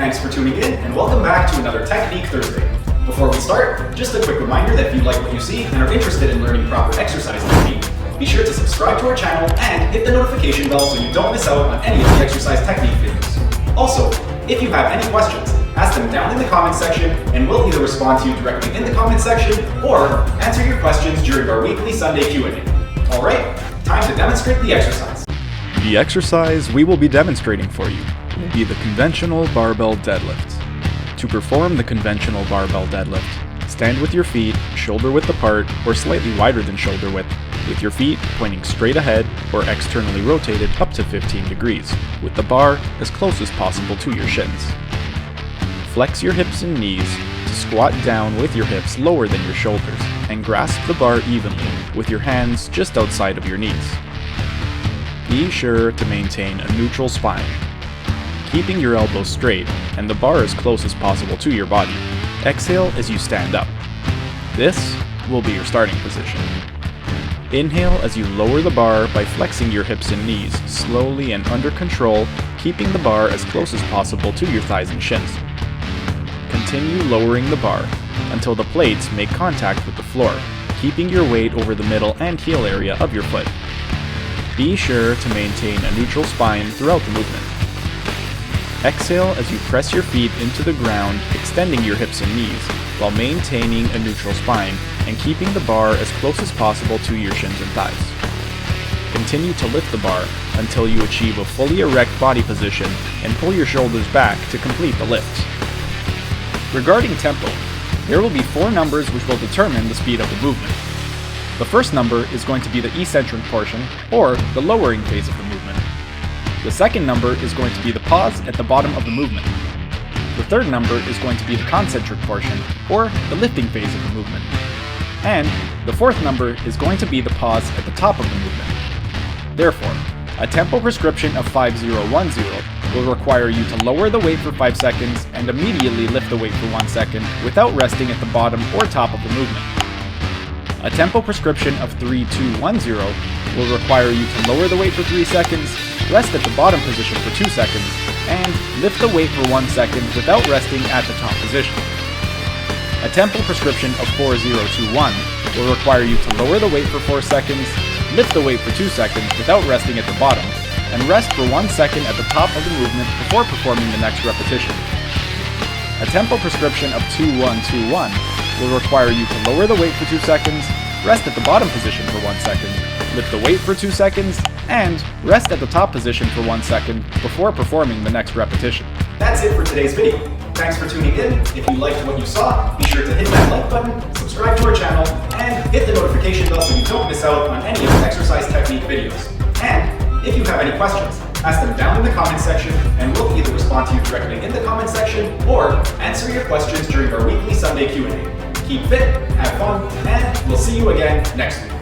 Thanks for tuning in, and welcome back to another Technique Thursday. Before we start, just a quick reminder that if you like what you see and are interested in learning proper exercise technique, be sure to subscribe to our channel and hit the notification bell so you don't miss out on any of the exercise technique videos. Also, if you have any questions, ask them down in the comments section and we'll either respond to you directly in the comments section or answer your questions during our weekly Sunday Q&A. Alright, time to demonstrate the exercise. The exercise we will be demonstrating for you will be the Conventional Barbell Deadlift. To perform the Conventional Barbell Deadlift, stand with your feet shoulder width apart or slightly wider than shoulder width, with your feet pointing straight ahead or externally rotated up to 15 degrees, with the bar as close as possible to your shins. Flex your hips and knees to squat down with your hips lower than your shoulders and grasp the bar evenly with your hands just outside of your knees. Be sure to maintain a neutral spine, keeping your elbows straight and the bar as close as possible to your body. Exhale as you stand up. This will be your starting position. Inhale as you lower the bar by flexing your hips and knees slowly and under control, keeping the bar as close as possible to your thighs and shins. Continue lowering the bar until the plates make contact with the floor, keeping your weight over the middle and heel area of your foot. Be sure to maintain a neutral spine throughout the movement. Exhale as you press your feet into the ground, extending your hips and knees, while maintaining a neutral spine and keeping the bar as close as possible to your shins and thighs. Continue to lift the bar until you achieve a fully erect body position and pull your shoulders back to complete the lift. Regarding tempo, there will be 4 numbers which will determine the speed of the movement. The first number is going to be the eccentric portion, or the lowering phase of the movement. The second number is going to be the pause at the bottom of the movement. The third number is going to be the concentric portion, or the lifting phase of the movement. And the fourth number is going to be the pause at the top of the movement. Therefore, a tempo prescription of 5010 will require you to lower the weight for 5 seconds and immediately lift the weight for 1 second without resting at the bottom or top of the movement. A tempo prescription of 3210 will require you to lower the weight for 3 seconds, rest at the bottom position for 2 seconds, and lift the weight for 1 second without resting at the top position. A tempo prescription of 4021 will require you to lower the weight for 4 seconds, lift the weight for 2 seconds without resting at the bottom, and rest for 1 second at the top of the movement before performing the next repetition. A tempo prescription of 2121 will require you to lower the weight for 2 seconds, rest at the bottom position for 1 second, lift the weight for 2 seconds, and rest at the top position for 1 second before performing the next repetition. That's it for today's video. Thanks for tuning in. If you liked what you saw, be sure to hit that like button, subscribe to our channel, and hit the notification bell so you don't miss out on any of the exercise technique videos. And if you have any questions, ask them down in the comments section and we'll either respond to you directly in the comments section or answer your questions during our weekly Sunday Q&A. Keep fit, have fun, and we'll see you again next week.